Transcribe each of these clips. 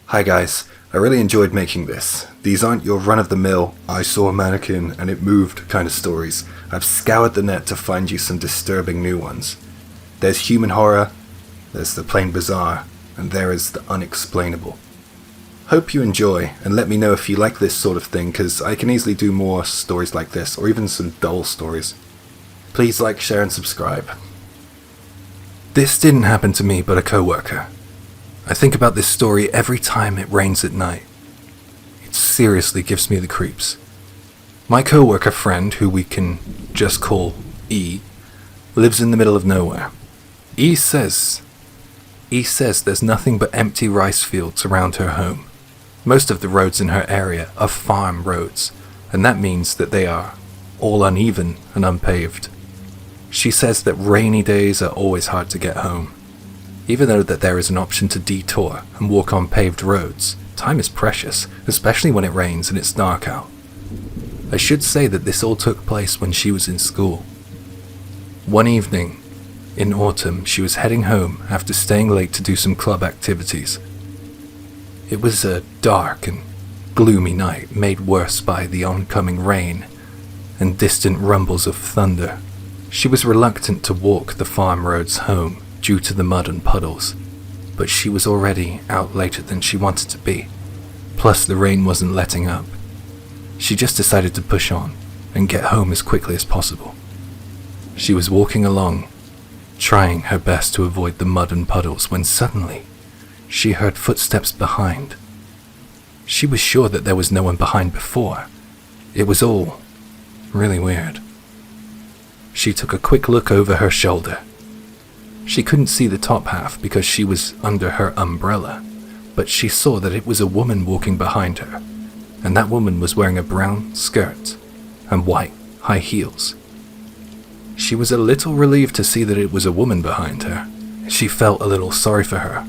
Hi guys, I really enjoyed making this. These aren't your run-of-the-mill, I saw a mannequin and it moved kind of stories. I've scoured the net to find you some disturbing new ones. There's human horror, there's the plain bizarre, and there is the unexplainable. Hope you enjoy, and let me know if you like this sort of thing, because I can easily do more stories like this, or even some dull stories. Please like, share, and subscribe. This didn't happen to me, but a co-worker. I think about this story every time it rains at night. It seriously gives me the creeps. My co-worker friend, who we can just call E, lives in the middle of nowhere. E says there's nothing but empty rice fields around her home. Most of the roads in her area are farm roads, and that means that they are all uneven and unpaved. She says that rainy days are always hard to get home. Even though that there is an option to detour and walk on paved roads, time is precious, especially when it rains and it's dark out. I should say that this all took place when she was in school. One evening, in autumn, she was heading home after staying late to do some club activities. It was a dark and gloomy night, made worse by the oncoming rain and distant rumbles of thunder. She was reluctant to walk the farm roads home due to the mud and puddles, but she was already out later than she wanted to be. Plus the rain wasn't letting up. She just decided to push on and get home as quickly as possible. She was walking along, trying her best to avoid the mud and puddles, when suddenly she heard footsteps behind. She was sure that there was no one behind before. It was all really weird. She took a quick look over her shoulder. She couldn't see the top half because she was under her umbrella, but she saw that it was a woman walking behind her, and that woman was wearing a brown skirt and white high heels. She was a little relieved to see that it was a woman behind her. She felt a little sorry for her,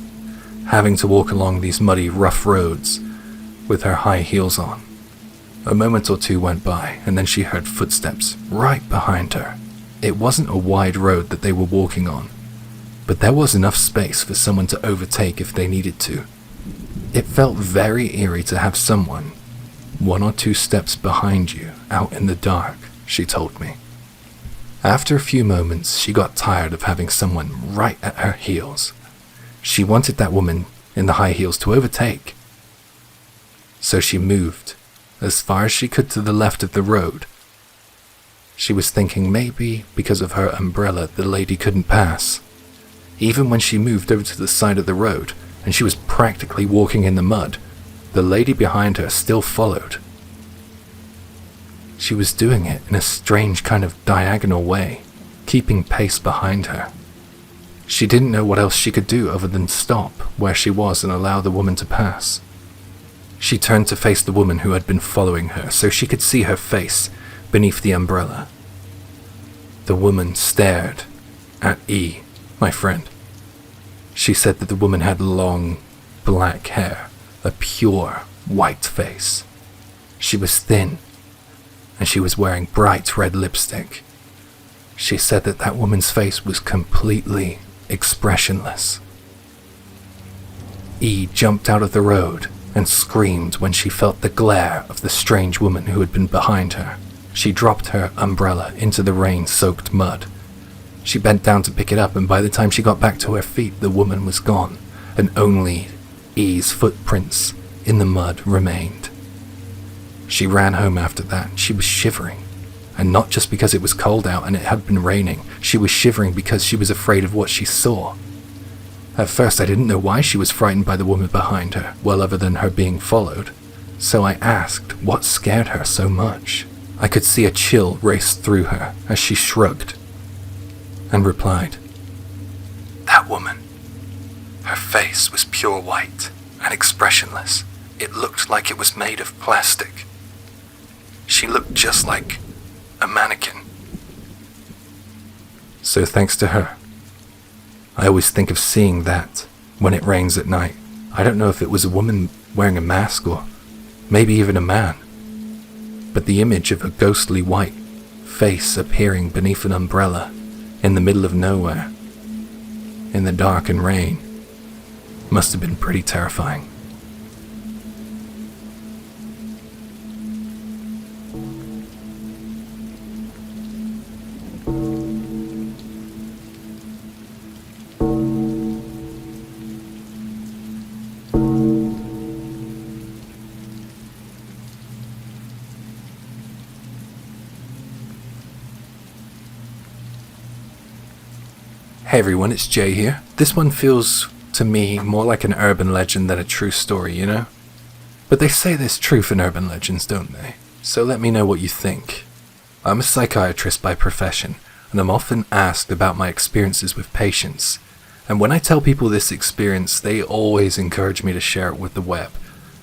having to walk along these muddy, rough roads with her high heels on. A moment or two went by, and then she heard footsteps right behind her. It wasn't a wide road that they were walking on, but there was enough space for someone to overtake if they needed to. It felt very eerie to have someone 1 or 2 steps behind you out in the dark, she told me. After a few moments, she got tired of having someone right at her heels. She wanted that woman in the high heels to overtake. So she moved as far as she could to the left of the road. She was thinking maybe because of her umbrella the lady couldn't pass. Even when she moved over to the side of the road and she was practically walking in the mud, the lady behind her still followed. She was doing it in a strange kind of diagonal way, keeping pace behind her. She didn't know what else she could do other than stop where she was and allow the woman to pass. She turned to face the woman who had been following her so she could see her face beneath the umbrella. The woman stared at E, my friend. She said that the woman had long, black hair, a pure, white face. She was thin, and she was wearing bright red lipstick. She said that that woman's face was completely expressionless. E jumped out of the road and screamed when she felt the glare of the strange woman who had been behind her. She dropped her umbrella into the rain-soaked mud. She bent down to pick it up, and by the time she got back to her feet, the woman was gone, and only E's footprints in the mud remained. She ran home after that. She was shivering, and not just because it was cold out and it had been raining. She was shivering because she was afraid of what she saw. At first I didn't know why she was frightened by the woman behind her, well other than her being followed. So I asked what scared her so much. I could see a chill race through her as she shrugged and replied, "That woman. Her face was pure white and expressionless. It looked like it was made of plastic. She looked just like a mannequin." So thanks to her, I always think of seeing that when it rains at night. I don't know if it was a woman wearing a mask or maybe even a man, but the image of a ghostly white face appearing beneath an umbrella in the middle of nowhere, in the dark and rain, must have been pretty terrifying. Hey everyone, it's Jay here. This one feels, to me, more like an urban legend than a true story, you know? But they say there's truth in urban legends, don't they? So let me know what you think. I'm a psychiatrist by profession, and I'm often asked about my experiences with patients. And when I tell people this experience, they always encourage me to share it with the web.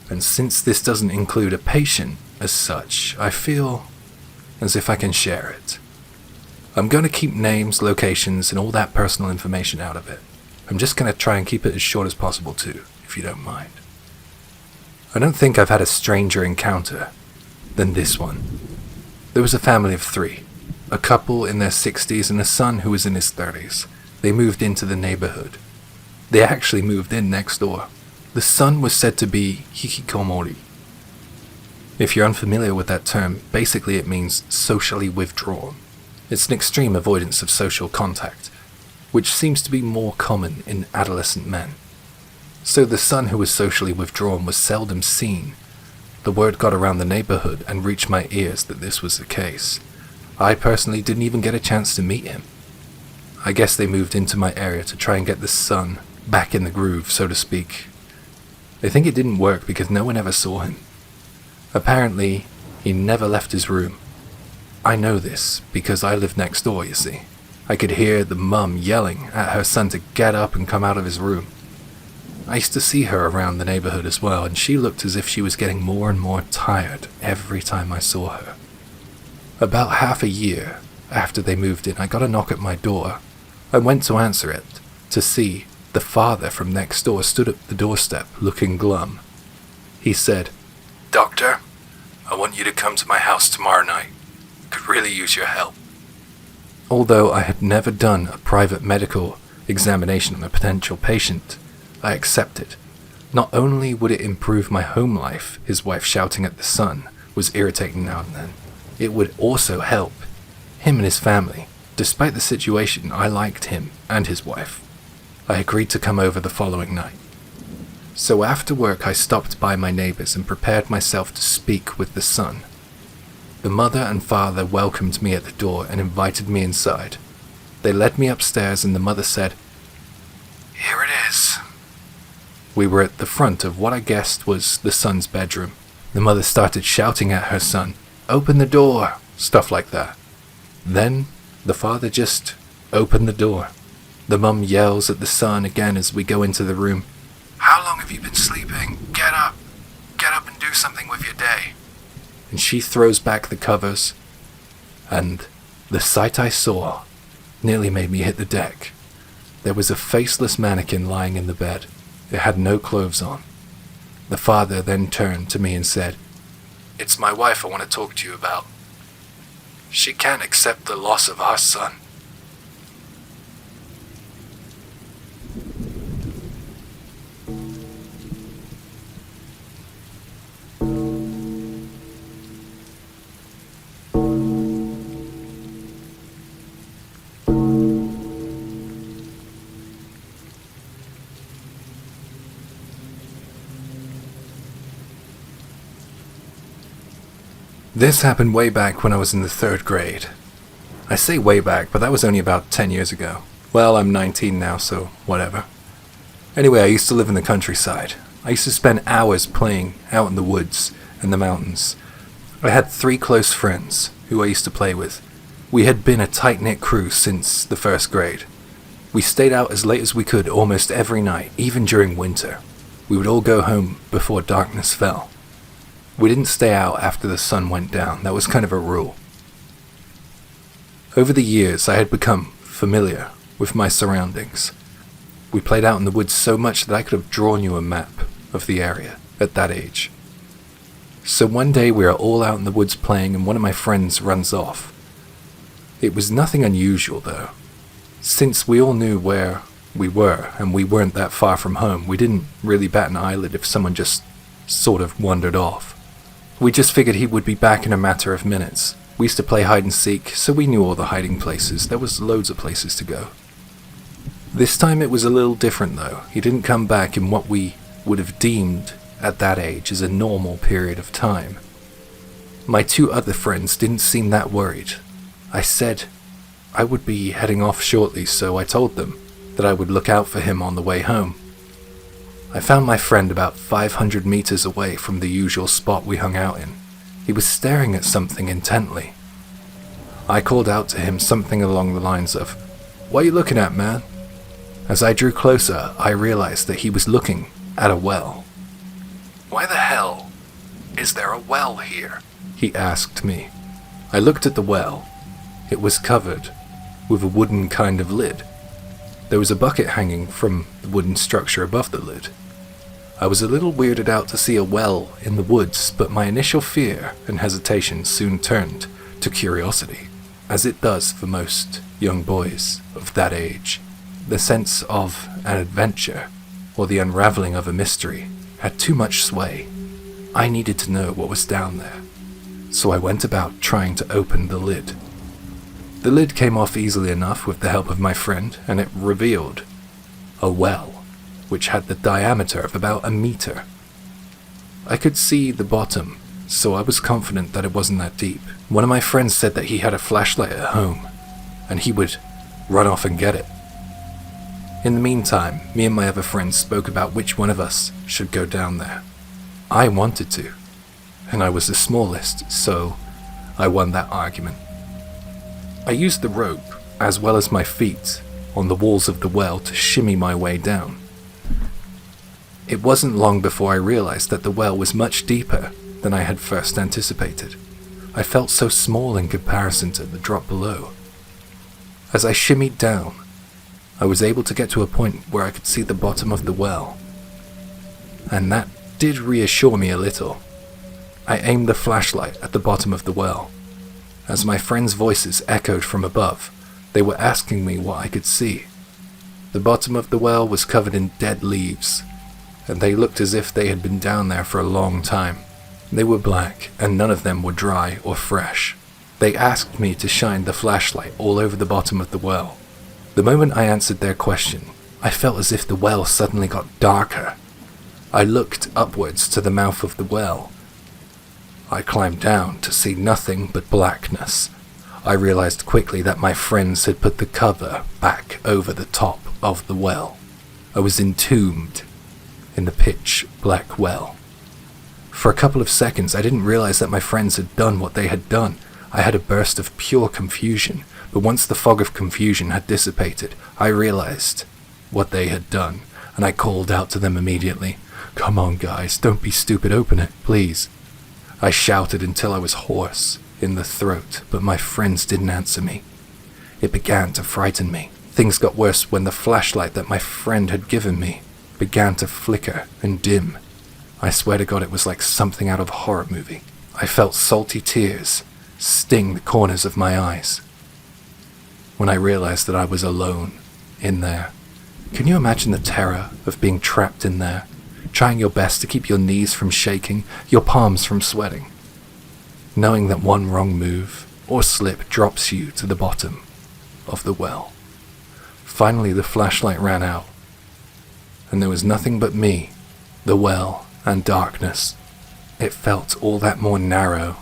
And since this doesn't include a patient as such, I feel as if I can share it. I'm going to keep names, locations, and all that personal information out of it. I'm just going to try and keep it as short as possible too, if you don't mind. I don't think I've had a stranger encounter than this one. There was a family of 3, a couple in their 60s and a son who was in his 30s. They moved into the neighborhood. They actually moved in next door. The son was said to be hikikomori. If you're unfamiliar with that term, basically it means socially withdrawn. It's an extreme avoidance of social contact, which seems to be more common in adolescent men. So the son who was socially withdrawn was seldom seen. The word got around the neighborhood and reached my ears that this was the case. I personally didn't even get a chance to meet him. I guess they moved into my area to try and get the son back in the groove, so to speak. They think it didn't work because no one ever saw him. Apparently, he never left his room. I know this because I lived next door, you see. I could hear the mum yelling at her son to get up and come out of his room. I used to see her around the neighborhood as well, and she looked as if she was getting more and more tired every time I saw her. About half a year after they moved in, I got a knock at my door. I went to answer it to see the father from next door stood at the doorstep looking glum. He said, "Doctor, I want you to come to my house tomorrow night. Could really use your help." Although I had never done a private medical examination on a potential patient, I accepted. Not only would it improve my home life, his wife shouting at the son was irritating now and then, it would also help him and his family. Despite the situation, I liked him and his wife. I agreed to come over the following night. So after work I stopped by my neighbors and prepared myself to speak with the son. The mother and father welcomed me at the door and invited me inside. They led me upstairs and the mother said, "Here it is." We were at the front of what I guessed was the son's bedroom. The mother started shouting at her son, "Open the door," stuff like that. Then the father just opened the door. The mum yells at the son again as we go into the room. "How long have you been sleeping? Get up and do something with your day." And she throws back the covers, and the sight I saw nearly made me hit the deck. There was a faceless mannequin lying in the bed. It had no clothes on. The father then turned to me and said, "It's my wife I want to talk to you about. She can't accept the loss of our son." This happened way back when I was in the 3rd grade. I say way back, but that was only about 10 years ago. Well, I'm 19 now, so whatever. Anyway, I used to live in the countryside. I used to spend hours playing out in the woods and the mountains. I had 3 close friends who I used to play with. We had been a tight-knit crew since the 1st grade. We stayed out as late as we could almost every night, even during winter. We would all go home before darkness fell. We didn't stay out after the sun went down. That was kind of a rule. Over the years, I had become familiar with my surroundings. We played out in the woods so much that I could have drawn you a map of the area at that age. So one day we are all out in the woods playing and one of my friends runs off. It was nothing unusual though. Since we all knew where we were and we weren't that far from home, we didn't really bat an eyelid if someone just sort of wandered off. We just figured he would be back in a matter of minutes. We used to play hide and seek, so we knew all the hiding places. There was loads of places to go. This time it was a little different though. He didn't come back in what we would have deemed at that age as a normal period of time. My 2 other friends didn't seem that worried. I said, I would be heading off shortly, so I told them that I would look out for him on the way home. I found my friend about 500 meters away from the usual spot we hung out in. He was staring at something intently. I called out to him something along the lines of, "What are you looking at, man?" As I drew closer, I realized that he was looking at a well. "Why the hell is there a well here?" he asked me. I looked at the well. It was covered with a wooden kind of lid. There was a bucket hanging from the wooden structure above the lid. I was a little weirded out to see a well in the woods, but my initial fear and hesitation soon turned to curiosity, as it does for most young boys of that age. The sense of an adventure, or the unraveling of a mystery, had too much sway. I needed to know what was down there, so I went about trying to open the lid. The lid came off easily enough with the help of my friend, and it revealed a well, which had the diameter of about a meter. I could see the bottom, so I was confident that it wasn't that deep. One of my friends said that he had a flashlight at home, and he would run off and get it. In the meantime, me and my other friends spoke about which one of us should go down there. I wanted to, and I was the smallest, so I won that argument. I used the rope, as well as my feet, on the walls of the well to shimmy my way down. It wasn't long before I realized that the well was much deeper than I had first anticipated. I felt so small in comparison to the drop below. As I shimmied down, I was able to get to a point where I could see the bottom of the well, and that did reassure me a little. I aimed the flashlight at the bottom of the well. As my friends' voices echoed from above, they were asking me what I could see. The bottom of the well was covered in dead leaves, and they looked as if they had been down there for a long time. They were black, and none of them were dry or fresh. They asked me to shine the flashlight all over the bottom of the well. The moment I answered their question, I felt as if the well suddenly got darker. I looked upwards to the mouth of the well. I climbed down to see nothing but blackness. I realized quickly that my friends had put the cover back over the top of the well. I was entombed in the pitch black well. For a couple of seconds, I didn't realize that my friends had done what they had done. I had a burst of pure confusion, but once the fog of confusion had dissipated, I realized what they had done, and I called out to them immediately, "Come on, guys, don't be stupid, open it, please." I shouted until I was hoarse in the throat, but my friends didn't answer me. It began to frighten me. Things got worse when the flashlight that my friend had given me began to flicker and dim. I swear to God, it was like something out of a horror movie. I felt salty tears sting the corners of my eyes when I realized that I was alone in there. Can you imagine the terror of being trapped in there, trying your best to keep your knees from shaking, your palms from sweating, knowing that one wrong move or slip drops you to the bottom of the well? Finally, the flashlight ran out, and there was nothing but me, the well, and darkness. It felt all that more narrow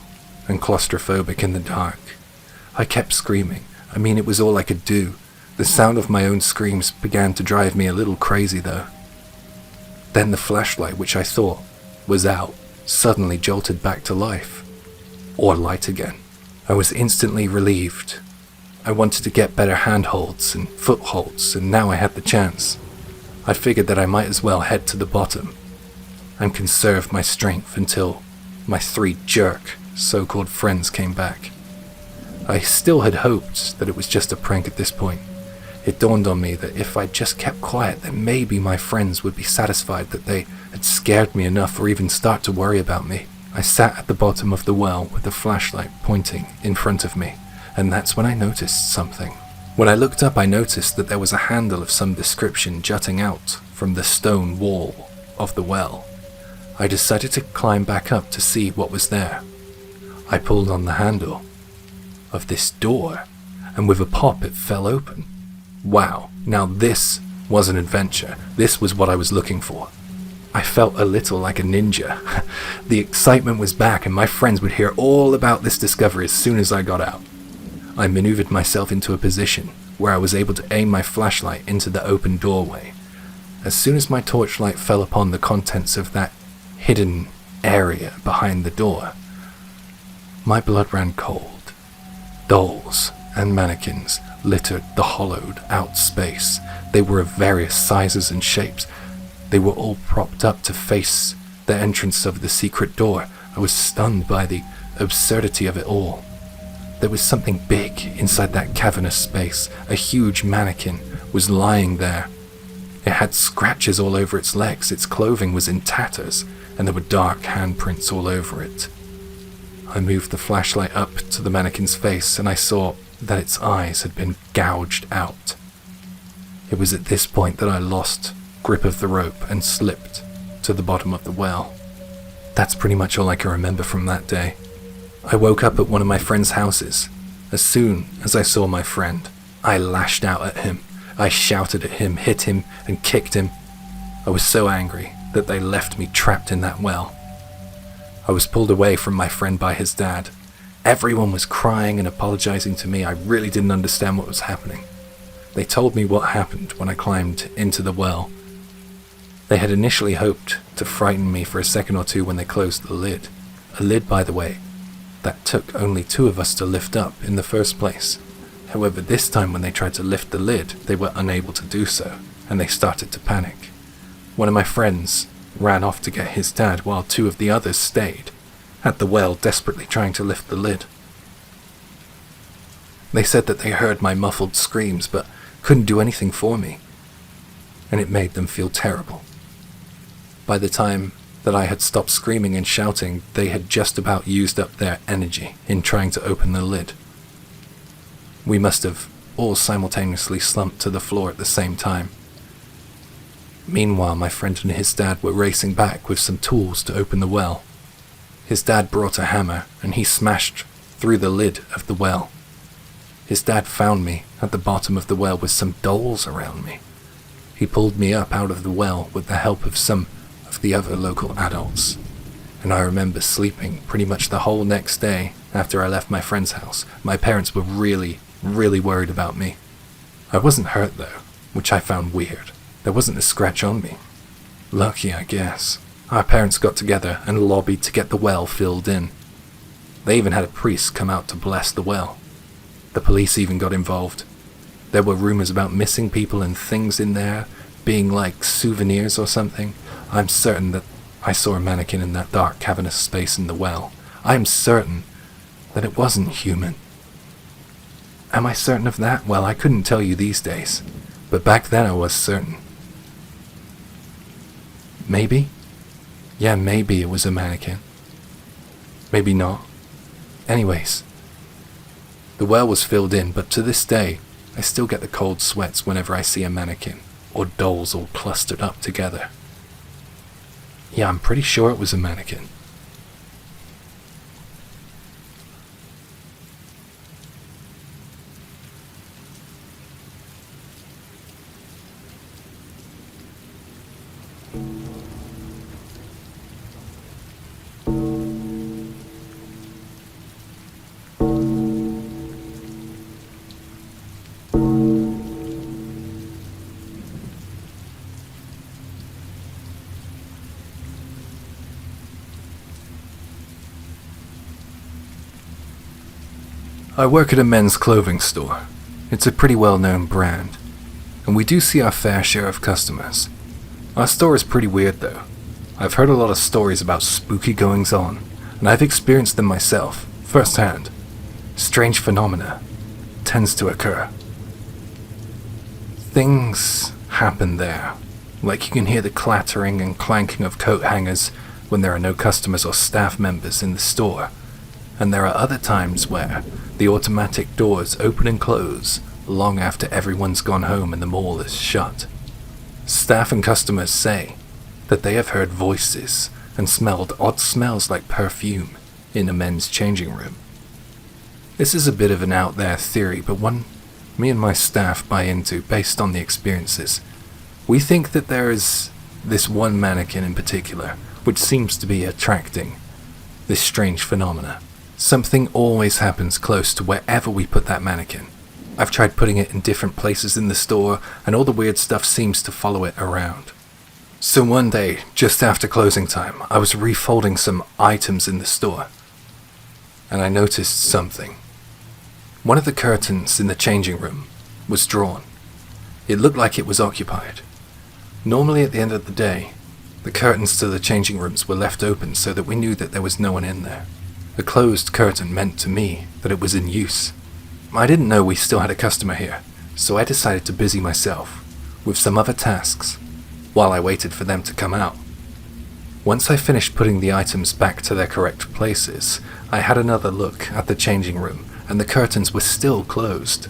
and claustrophobic in the dark. I kept screaming. It was all I could do. The sound of my own screams began to drive me a little crazy, though. Then the flashlight, which I thought was out, suddenly jolted back to life. Or light again. I was instantly relieved. I wanted to get better handholds and footholds, and now I had the chance. I figured that I might as well head to the bottom and conserve my strength until my 3 jerk so-called friends came back. I still had hoped that it was just a prank at this point. It dawned on me that if I just kept quiet, then maybe my friends would be satisfied that they had scared me enough or even start to worry about me. I sat at the bottom of the well with the flashlight pointing in front of me, and that's when I noticed something. When I looked up, I noticed that there was a handle of some description jutting out from the stone wall of the well. I decided to climb back up to see what was there. I pulled on the handle of this door, and with a pop it fell open. Wow, now this was an adventure. This was what I was looking for. I felt a little like a ninja. The excitement was back, and my friends would hear all about this discovery as soon as I got out. I maneuvered myself into a position where I was able to aim my flashlight into the open doorway. As soon as my torchlight fell upon the contents of that hidden area behind the door, my blood ran cold. Dolls and mannequins littered the hollowed out space. They were of various sizes and shapes. They were all propped up to face the entrance of the secret door. I was stunned by the absurdity of it all. There was something big inside that cavernous space. A huge mannequin was lying there. It had scratches all over its legs, its clothing was in tatters, and there were dark handprints all over it. I moved the flashlight up to the mannequin's face, and I saw that its eyes had been gouged out. It was at this point that I lost grip of the rope and slipped to the bottom of the well. That's pretty much all I can remember from that day. I woke up at one of my friend's houses. As soon as I saw my friend, I lashed out at him. I shouted at him, hit him, and kicked him. I was so angry that they left me trapped in that well. I was pulled away from my friend by his dad. Everyone was crying and apologizing to me. I really didn't understand what was happening. They told me what happened when I climbed into the well. They had initially hoped to frighten me for a second or two when they closed the lid. A lid, by the way, that took only 2 of us to lift up in the first place. However, this time when they tried to lift the lid, they were unable to do so, and they started to panic. One of my friends ran off to get his dad, while 2 of the others stayed at the well, desperately trying to lift the lid. They said that they heard my muffled screams, but couldn't do anything for me, and it made them feel terrible. By the time that I had stopped screaming and shouting, they had just about used up their energy in trying to open the lid. We must have all simultaneously slumped to the floor at the same time. Meanwhile, my friend and his dad were racing back with some tools to open the well. His dad brought a hammer, and he smashed through the lid of the well. His dad found me at the bottom of the well with some dolls around me. He pulled me up out of the well with the help of some of the other local adults, and I remember sleeping pretty much the whole next day after I left my friend's house. My parents were really worried about me. I wasn't hurt though, which I found weird. There wasn't a scratch on me. Lucky, I guess. Our parents got together and lobbied to get the well filled in. They even had a priest come out to bless the well. The police even got involved. There were rumors about missing people and things in there being like souvenirs or something. I'm certain that I saw a mannequin in that dark cavernous space in the well. I'm certain that it wasn't human. Am I certain of that? Well, I couldn't tell you these days, but back then I was certain. Maybe? Yeah, maybe it was a mannequin. Maybe not. Anyways, the well was filled in, but to this day, I still get the cold sweats whenever I see a mannequin or dolls all clustered up together. Yeah, I'm pretty sure it was a mannequin. I work at a men's clothing store. It's a pretty well-known brand, and we do see our fair share of customers. Our store is pretty weird though. I've heard a lot of stories about spooky goings-on, and I've experienced them myself, firsthand. Strange phenomena tends to occur. Things happen there, like you can hear the clattering and clanking of coat hangers when there are no customers or staff members in the store. And there are other times where the automatic doors open and close long after everyone's gone home and the mall is shut. Staff and customers say that they have heard voices and smelled odd smells like perfume in a men's changing room. This is a bit of an out there theory, but one me and my staff buy into based on the experiences. We think that there is this one mannequin in particular which seems to be attracting this strange phenomena. Something always happens close to wherever we put that mannequin. I've tried putting it in different places in the store, and all the weird stuff seems to follow it around. So one day, just after closing time, I was refolding some items in the store, and I noticed something. One of the curtains in the changing room was drawn. It looked like it was occupied. Normally at the end of the day, the curtains to the changing rooms were left open so that we knew that there was no one in there. A closed curtain meant to me that it was in use. I didn't know we still had a customer here, so I decided to busy myself with some other tasks while I waited for them to come out. Once I finished putting the items back to their correct places, I had another look at the changing room, and the curtains were still closed.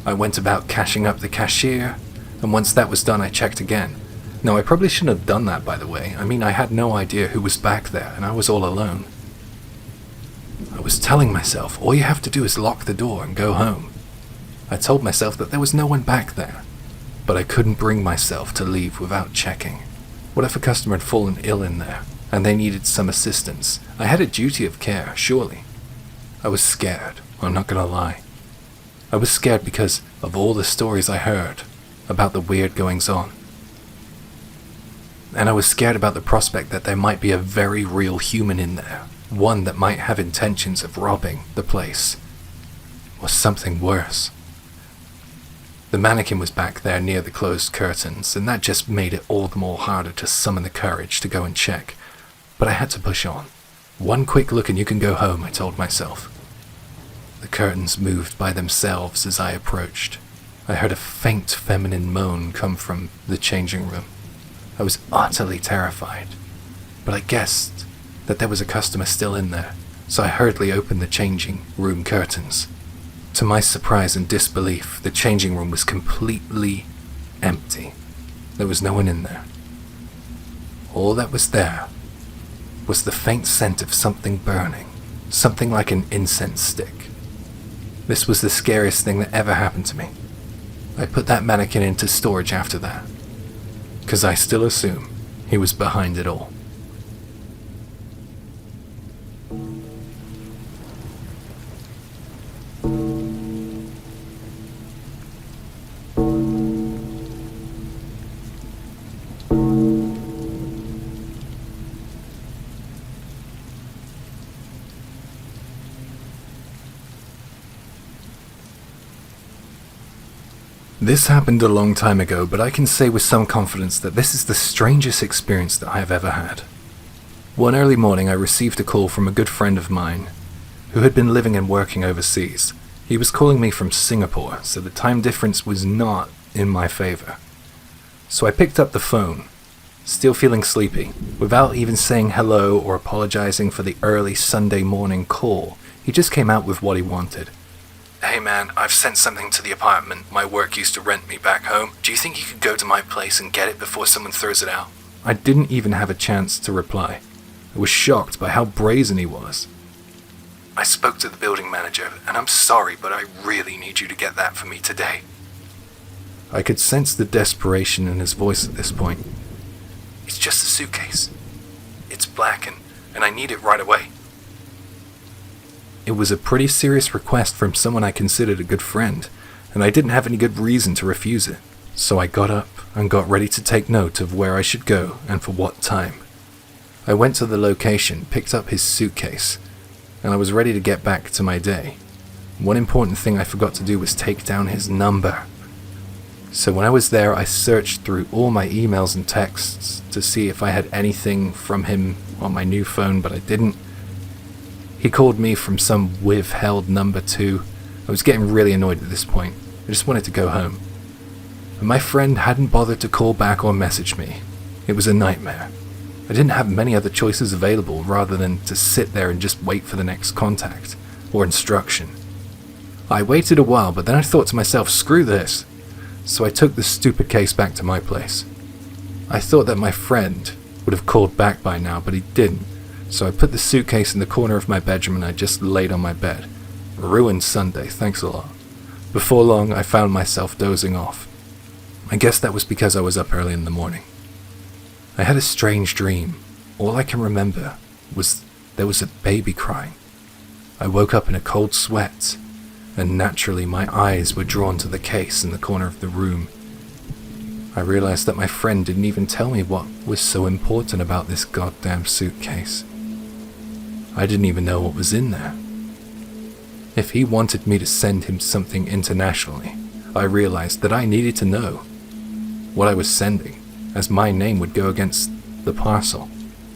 I went about cashing up the cashier, and once that was done I checked again. No, I probably shouldn't have done that, by the way. I mean, I had no idea who was back there, and I was all alone. I was telling myself, all you have to do is lock the door and go home. I told myself that there was no one back there, but I couldn't bring myself to leave without checking. What if a customer had fallen ill in there, and they needed some assistance? I had a duty of care, surely. I was scared, I'm not gonna lie. I was scared because of all the stories I heard about the weird goings-on. And I was scared about the prospect that there might be a very real human in there, one that might have intentions of robbing the place, or something worse. The mannequin was back there near the closed curtains, and that just made it all the more harder to summon the courage to go and check. But I had to push on. One quick look and you can go home, I told myself. The curtains moved by themselves as I approached. I heard a faint feminine moan come from the changing room. I was utterly terrified, but I guessed that there was a customer still in there, so I hurriedly opened the changing room curtains. To my surprise and disbelief, the changing room was completely empty. There was no one in there. All that was there was the faint scent of something burning, something like an incense stick. This was the scariest thing that ever happened to me. I put that mannequin into storage after that, because I still assume he was behind it all. This happened a long time ago, but I can say with some confidence that this is the strangest experience that I have ever had. One early morning I received a call from a good friend of mine who had been living and working overseas. He was calling me from Singapore, so the time difference was not in my favor. So I picked up the phone, still feeling sleepy. Without even saying hello or apologizing for the early Sunday morning call, he just came out with what he wanted. "Hey man, I've sent something to the apartment my work used to rent me back home. Do you think you could go to my place and get it before someone throws it out?" I didn't even have a chance to reply. I was shocked by how brazen he was. "I spoke to the building manager, and I'm sorry, but I really need you to get that for me today." I could sense the desperation in his voice at this point. "It's just a suitcase. It's black and I need it right away." It was a pretty serious request from someone I considered a good friend, and I didn't have any good reason to refuse it. So I got up and got ready to take note of where I should go and for what time. I went to the location, picked up his suitcase, and I was ready to get back to my day. One important thing I forgot to do was take down his number. So when I was there, I searched through all my emails and texts to see if I had anything from him on my new phone, but I didn't. He called me from some withheld number too. I was getting really annoyed at this point. I just wanted to go home. And my friend hadn't bothered to call back or message me. It was a nightmare. I didn't have many other choices available rather than to sit there and just wait for the next contact or instruction. I waited a while, but then I thought to myself, screw this. So I took the stupid case back to my place. I thought that my friend would have called back by now, but he didn't. So I put the suitcase in the corner of my bedroom and I just laid on my bed. Ruined Sunday, thanks a lot. Before long, I found myself dozing off. I guess that was because I was up early in the morning. I had a strange dream. All I can remember was there was a baby crying. I woke up in a cold sweat, and naturally my eyes were drawn to the case in the corner of the room. I realized that my friend didn't even tell me what was so important about this goddamn suitcase. I didn't even know what was in there. If he wanted me to send him something internationally, I realized that I needed to know what I was sending, as my name would go against the parcel.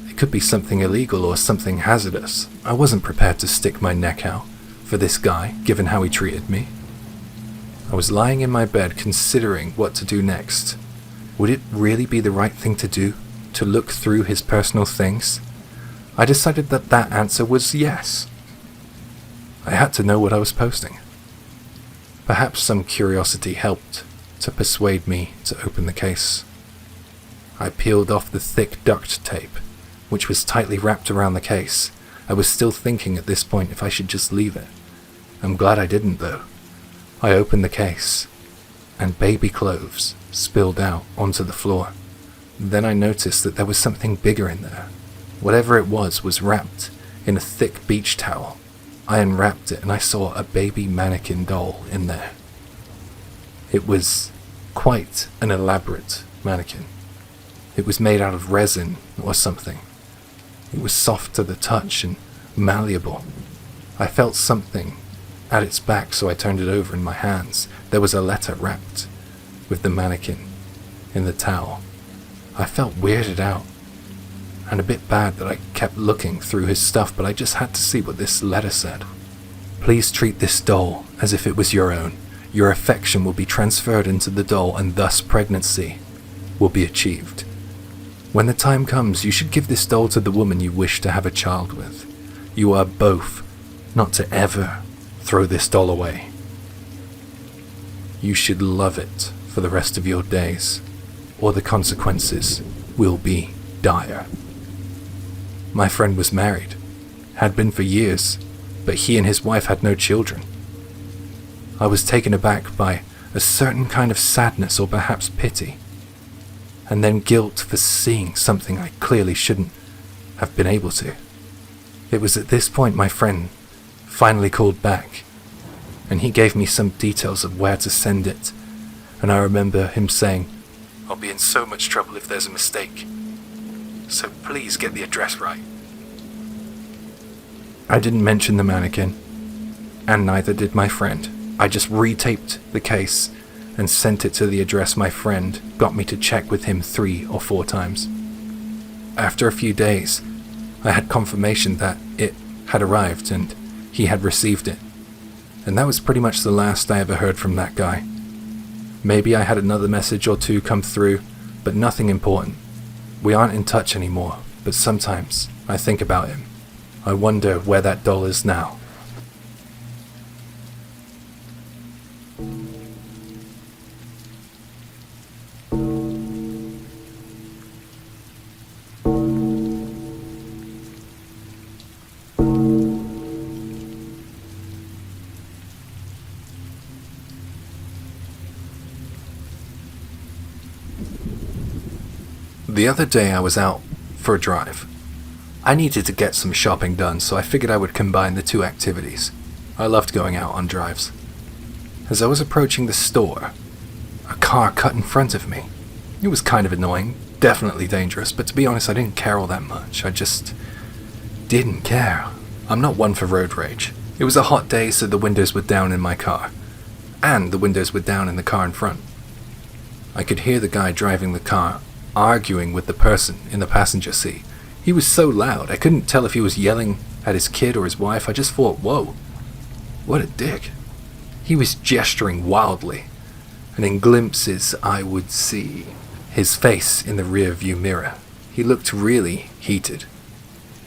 It could be something illegal or something hazardous. I wasn't prepared to stick my neck out for this guy, given how he treated me. I was lying in my bed considering what to do next. Would it really be the right thing to do, to look through his personal things? I decided that that answer was yes. I had to know what I was posting. Perhaps some curiosity helped to persuade me to open the case. I peeled off the thick duct tape, which was tightly wrapped around the case. I was still thinking at this point if I should just leave it. I'm glad I didn't, though. I opened the case, and baby clothes spilled out onto the floor. Then I noticed that there was something bigger in there. Whatever it was wrapped in a thick beach towel. I unwrapped it and I saw a baby mannequin doll in there. It was quite an elaborate mannequin. It was made out of resin or something. It was soft to the touch and malleable. I felt something at its back, so I turned it over in my hands. There was a letter wrapped with the mannequin in the towel. I felt weirded out and a bit bad that I kept looking through his stuff, but I just had to see what this letter said. Please treat this doll as if it was your own. Your affection will be transferred into the doll, and thus pregnancy will be achieved. When the time comes, you should give this doll to the woman you wish to have a child with. You are both not to ever throw this doll away. You should love it for the rest of your days, or the consequences will be dire. My friend was married, had been for years, but he and his wife had no children. I was taken aback by a certain kind of sadness or perhaps pity, and then guilt for seeing something I clearly shouldn't have been able to. It was at this point my friend finally called back, and he gave me some details of where to send it, and I remember him saying, "I'll be in so much trouble if there's a mistake, so please get the address right." I didn't mention the mannequin, and neither did my friend. I just retaped the case and sent it to the address my friend got me to check with him 3 or 4 times. After a few days, I had confirmation that it had arrived and he had received it, and that was pretty much the last I ever heard from that guy. Maybe I had another message or 2 come through, but nothing important. We aren't in touch anymore, but sometimes I think about him. I wonder where that doll is now. The other day I was out for a drive. I needed to get some shopping done, so I figured I would combine the 2 activities. I loved going out on drives. As I was approaching the store, a car cut in front of me. It was kind of annoying, definitely dangerous, but to be honest I didn't care all that much. I just didn't care. I'm not one for road rage. It was a hot day, so the windows were down in my car. And the windows were down in the car in front. I could hear the guy driving the car arguing with the person in the passenger seat. He was so loud, I couldn't tell if he was yelling at his kid or his wife. I just thought, whoa, what a dick. He was gesturing wildly, and in glimpses I would see his face in the rear view mirror. He looked really heated.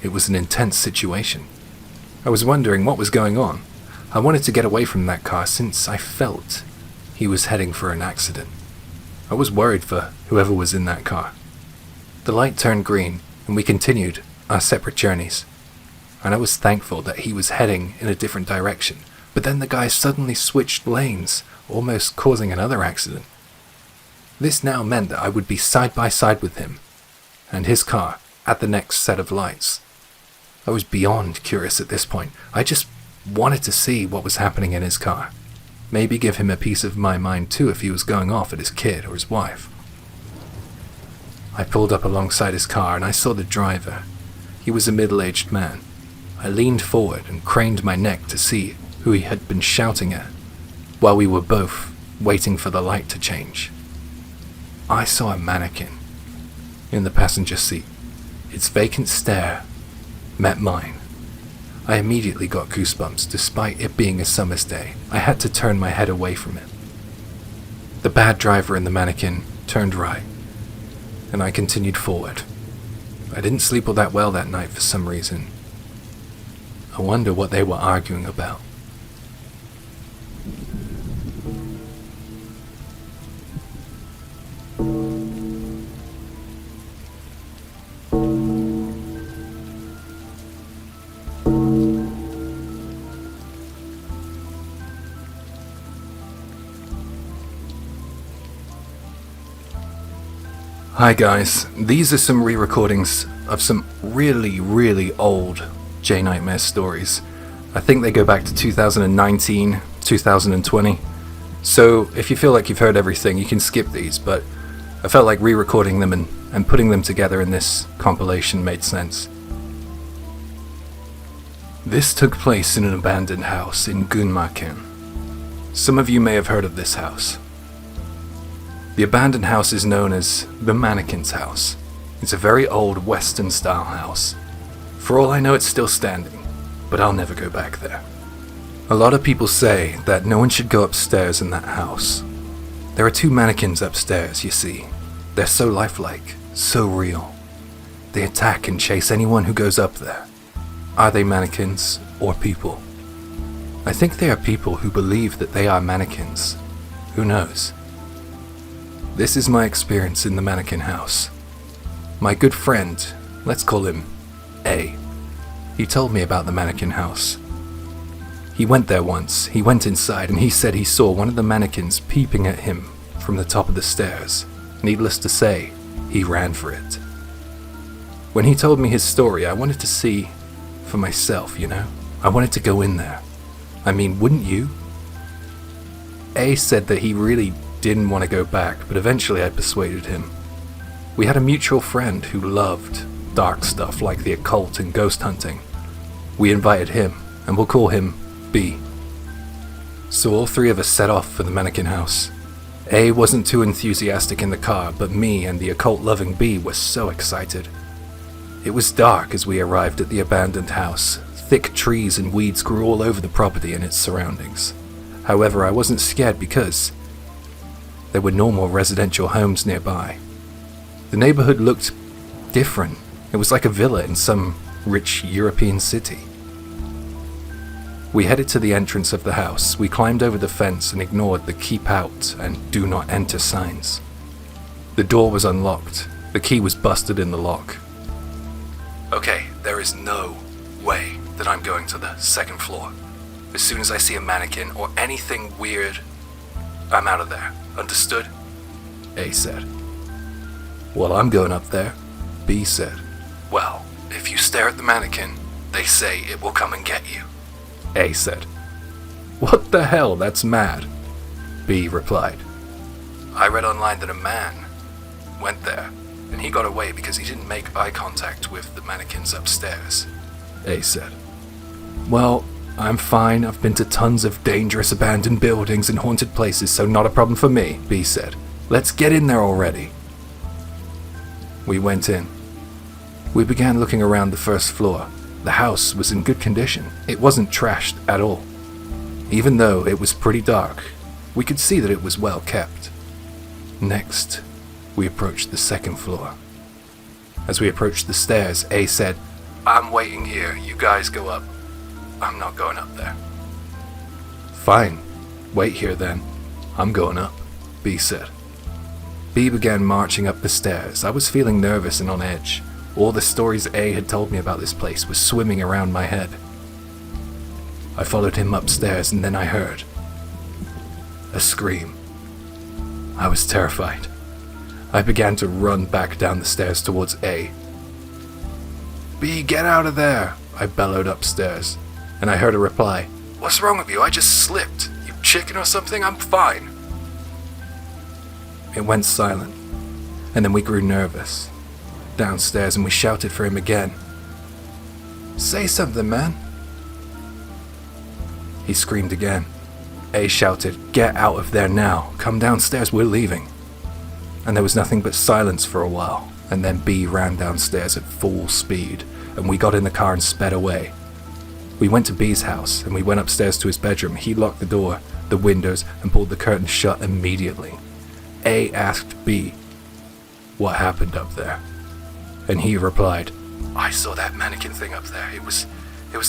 It was an intense situation. I was wondering what was going on. I wanted to get away from that car since I felt he was heading for an accident. I was worried for whoever was in that car. The light turned green, and we continued our separate journeys, and I was thankful that he was heading in a different direction, but then the guy suddenly switched lanes, almost causing another accident. This now meant that I would be side by side with him, and his car at the next set of lights. I was beyond curious at this point. I just wanted to see what was happening in his car. Maybe give him a piece of my mind too if he was going off at his kid or his wife. I pulled up alongside his car and I saw the driver. He was a middle-aged man. I leaned forward and craned my neck to see who he had been shouting at, while we were both waiting for the light to change. I saw a mannequin in the passenger seat. Its vacant stare met mine. I immediately got goosebumps despite it being a summer's day. I had to turn my head away from it. The bad driver and the mannequin turned right, and I continued forward. I didn't sleep all that well that night for some reason. I wonder what they were arguing about. Hi guys, these are some re-recordings of some really old J-Nightmare stories. I think they go back to 2019, 2020. So if you feel like you've heard everything, you can skip these, but I felt like re-recording them and putting them together in this compilation made sense. This took place in an abandoned house in Gunmaken. Some of you may have heard of this house. The abandoned house is known as the Mannequin's House. It's a very old Western-style house. For all I know, it's still standing, but I'll never go back there. A lot of people say that no one should go upstairs in that house. There are two mannequins upstairs, you see. They're so lifelike, so real. They attack and chase anyone who goes up there. Are they mannequins or people? I think they are people who believe that they are mannequins. Who knows? This is my experience in the Mannequin House. My good friend, let's call him A. He told me about the Mannequin House. He went there once, he went inside, and he said he saw one of the mannequins peeping at him from the top of the stairs. Needless to say, he ran for it. When he told me his story, I wanted to see for myself, you know? I wanted to go in there. I mean, wouldn't you? A said that he really didn't want to go back, but eventually I persuaded him. We had a mutual friend who loved dark stuff like the occult and ghost hunting. We invited him, and we'll call him B. So all three of us set off for the Mannequin House. A wasn't too enthusiastic in the car, but me and the occult-loving B were so excited. It was dark as we arrived at the abandoned house. Thick trees and weeds grew all over the property and its surroundings. However, I wasn't scared because there were normal residential homes nearby. The neighborhood looked different. It was like a villa in some rich European city. We headed to the entrance of the house. We climbed over the fence and ignored the keep out and do not enter signs. The door was unlocked. The key was busted in the lock. Okay, there is no way that I'm going to the second floor. As soon as I see a mannequin or anything weird, I'm out of there. Understood? A said. Well, I'm going up there. B said. Well, if you stare at the mannequin, they say it will come and get you. A said. What the hell? That's mad. B replied. I read online that a man went there, and he got away because he didn't make eye contact with the mannequins upstairs. A said. Well, I'm fine. I've been to tons of dangerous abandoned buildings and haunted places, so not a problem for me, B said. Let's get in there already. We went in. We began looking around the first floor. The house was in good condition. It wasn't trashed at all. Even though it was pretty dark, we could see that it was well kept. Next, we approached the second floor. As we approached the stairs, A said, I'm waiting here. You guys go up. I'm not going up there. Fine. Wait here then. I'm going up, B said. B began marching up the stairs. I was feeling nervous and on edge. All the stories A had told me about this place was swimming around my head. I followed him upstairs and then I heard a scream. I was terrified. I began to run back down the stairs towards A. B, get out of there! I bellowed upstairs, and I heard a reply. What's wrong with you? I just slipped. You chicken or something? I'm fine. It went silent, and then we grew nervous. Downstairs, and we shouted for him again. Say something, man. He screamed again. A shouted, get out of there now. Come downstairs, we're leaving. And there was nothing but silence for a while, and then B ran downstairs at full speed, and we got in the car and sped away. We went to B's house, and we went upstairs to his bedroom. He locked the door, the windows, and pulled the curtains shut immediately. A asked B, what happened up there? And he replied, I saw that mannequin thing up there. It was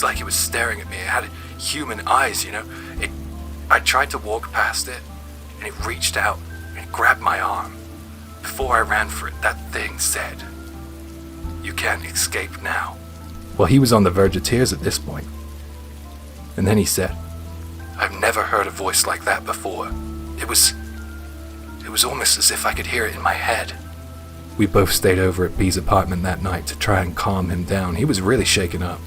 like it was staring at me. It had human eyes, you know. I tried to walk past it, and it reached out and it grabbed my arm. Before I ran for it, that thing said, you can't escape now. Well, he was on the verge of tears at this point. And then he said, I've never heard a voice like that before. It was almost as if I could hear it in my head. We both stayed over at B's apartment that night to try and calm him down. He was really shaken up.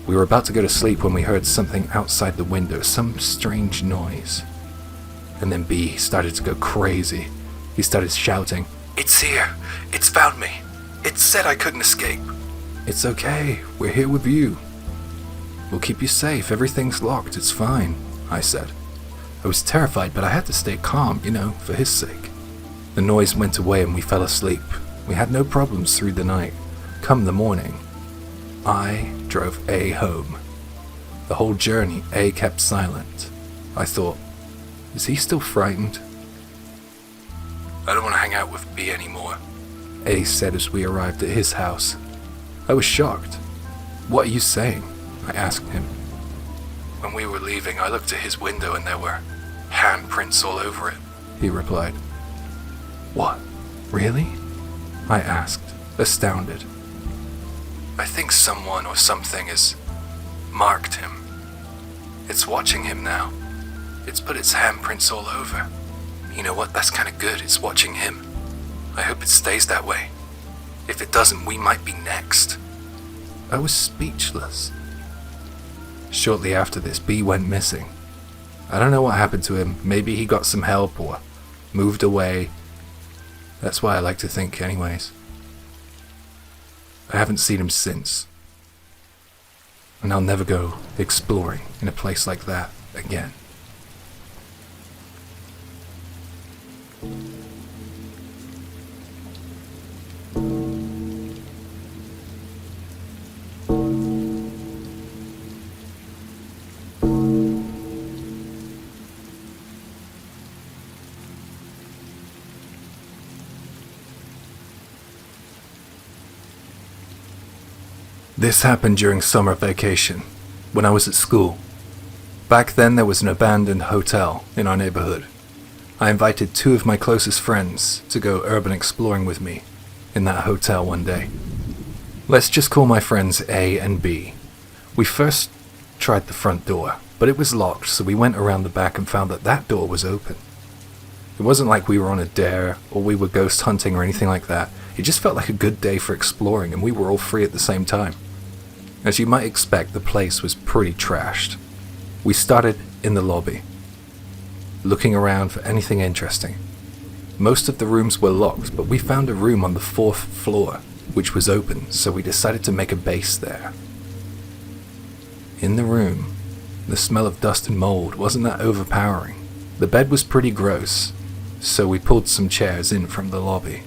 We were about to go to sleep when we heard something outside the window, some strange noise. And then B started to go crazy. He started shouting, It's here! It's found me! It said I couldn't escape! It's okay, we're here with you. We'll keep you safe, everything's locked, it's fine, I said. I was terrified, but I had to stay calm, you know, for his sake. The noise went away and we fell asleep. We had no problems through the night. Come the morning, I drove A home. The whole journey, A kept silent. I thought, is he still frightened? I don't want to hang out with B anymore, A said as we arrived at his house. I was shocked. What are you saying? I asked him. When we were leaving, I looked at his window and there were handprints all over it, he replied. What? Really? I asked, astounded. I think someone or something has marked him. It's watching him now. It's put its handprints all over. You know what? That's kind of good. It's watching him. I hope it stays that way. If it doesn't, we might be next. I was speechless. Shortly after this, B went missing. I don't know what happened to him. Maybe he got some help or moved away. That's why I like to think anyways. I haven't seen him since. And I'll never go exploring in a place like that again. This happened during summer vacation, when I was at school. Back then there was an abandoned hotel in our neighborhood. I invited 2 of my closest friends to go urban exploring with me in that hotel one day. Let's just call my friends A and B. We first tried the front door, but it was locked, so we went around the back and found that door was open. It wasn't like we were on a dare or we were ghost hunting or anything like that. It just felt like a good day for exploring, and we were all free at the same time. As you might expect, the place was pretty trashed. We started in the lobby, looking around for anything interesting. Most of the rooms were locked, but we found a room on the 4th floor, which was open, so we decided to make a base there. In the room, the smell of dust and mold wasn't that overpowering. The bed was pretty gross, so we pulled some chairs in from the lobby.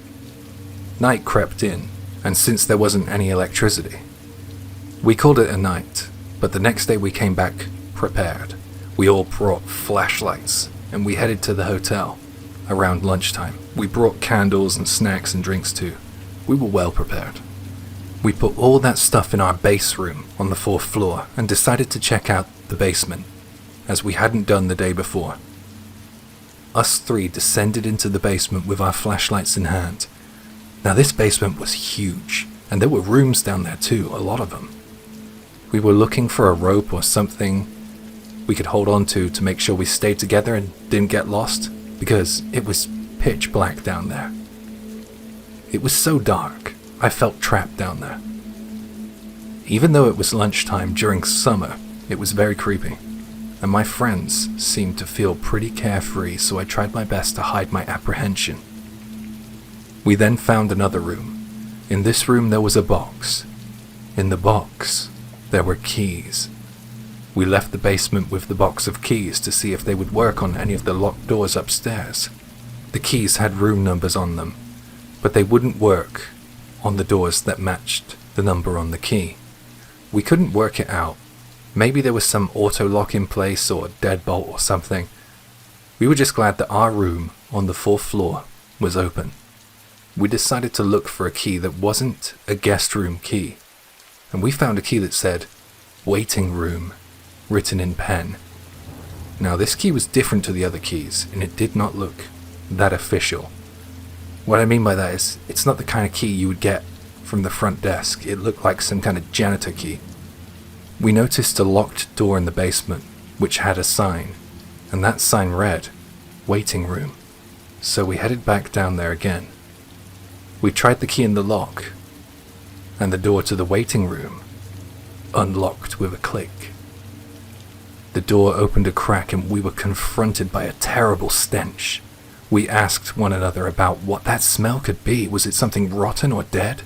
Night crept in, and since there wasn't any electricity, we called it a night, but the next day we came back prepared. We all brought flashlights, and we headed to the hotel around lunchtime. We brought candles and snacks and drinks too. We were well prepared. We put all that stuff in our base room on the 4th floor and decided to check out the basement, as we hadn't done the day before. Us 3 descended into the basement with our flashlights in hand. Now this basement was huge, and there were rooms down there too, a lot of them. We were looking for a rope or something we could hold on to make sure we stayed together and didn't get lost, because it was pitch black down there. It was so dark, I felt trapped down there. Even though it was lunchtime during summer, It was very creepy, and my friends seemed to feel pretty carefree, so I tried my best to hide my apprehension. We then found another room. In this room there was a box. In the box, there were keys. We left the basement with the box of keys to see if they would work on any of the locked doors upstairs. The keys had room numbers on them, but they wouldn't work on the doors that matched the number on the key. We couldn't work it out. Maybe there was some auto lock in place or a deadbolt or something. We were just glad that our room on the 4th floor was open. We decided to look for a key that wasn't a guest room key, and we found a key that said waiting room written in pen. Now this key was different to the other keys, and it did not look that official. What I mean by that is, it's not the kind of key you would get from the front desk. It looked like some kind of janitor key. We noticed a locked door in the basement, which had a sign, and that sign read, waiting room. So we headed back down there again. We tried the key in the lock, and the door to the waiting room unlocked with a click. The door opened a crack and we were confronted by a terrible stench. We asked one another about what that smell could be. Was it something rotten or dead?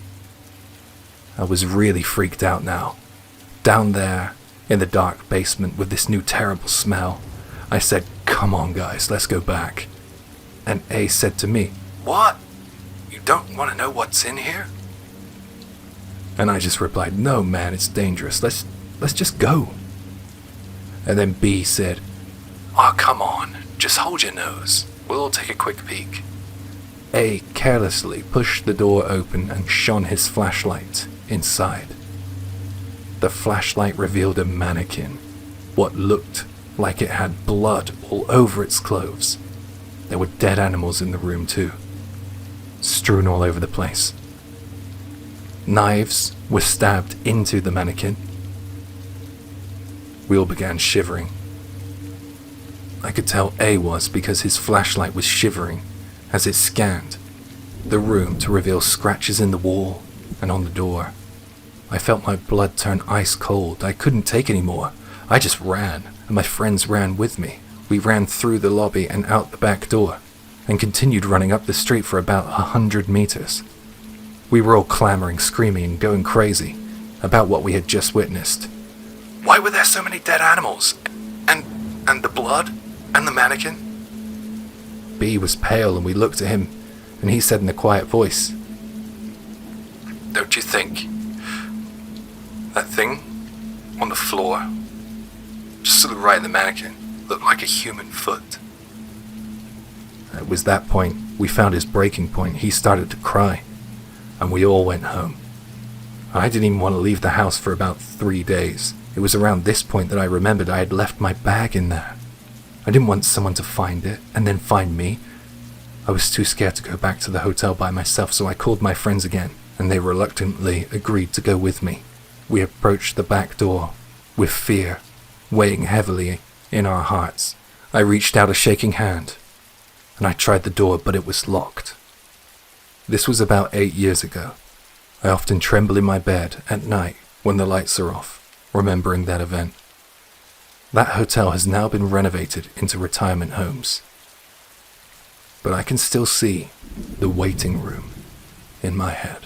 I was really freaked out now. Down there in the dark basement with this new terrible smell, I said, "Come on guys, let's go back." And A said to me, "What? You don't want to know what's in here?" And I just replied, "No man, it's dangerous. Let's just go." And then B said, "Oh, come on, just hold your nose. We'll all take a quick peek." A carelessly pushed the door open and shone his flashlight inside. The flashlight revealed a mannequin, what looked like it had blood all over its clothes. There were dead animals in the room too, strewn all over the place. Knives were stabbed into the mannequin. We all began shivering. I could tell A was because his flashlight was shivering as it scanned the room to reveal scratches in the wall and on the door. I felt my blood turn ice cold. I couldn't take any more. I just ran, and my friends ran with me. We ran through the lobby and out the back door, and continued running up the street for about 100 meters. We were all clamoring, screaming, and going crazy about what we had just witnessed. Why were there so many dead animals? And the blood? And the mannequin? B was pale, and we looked at him, and he said in a quiet voice, "Don't you think that thing on the floor, just to the right of the mannequin, looked like a human foot?" It was that point we found his breaking point. He started to cry, and we all went home. I didn't even want to leave the house for about 3 days. It was around this point that I remembered I had left my bag in there. I didn't want someone to find it and then find me. I was too scared to go back to the hotel by myself, so I called my friends again, and they reluctantly agreed to go with me. We approached the back door with fear weighing heavily in our hearts. I reached out a shaking hand, and I tried the door, but it was locked. This was about 8 years ago. I often tremble in my bed at night when the lights are off, remembering that event. That hotel has now been renovated into retirement homes, but I can still see the waiting room in my head.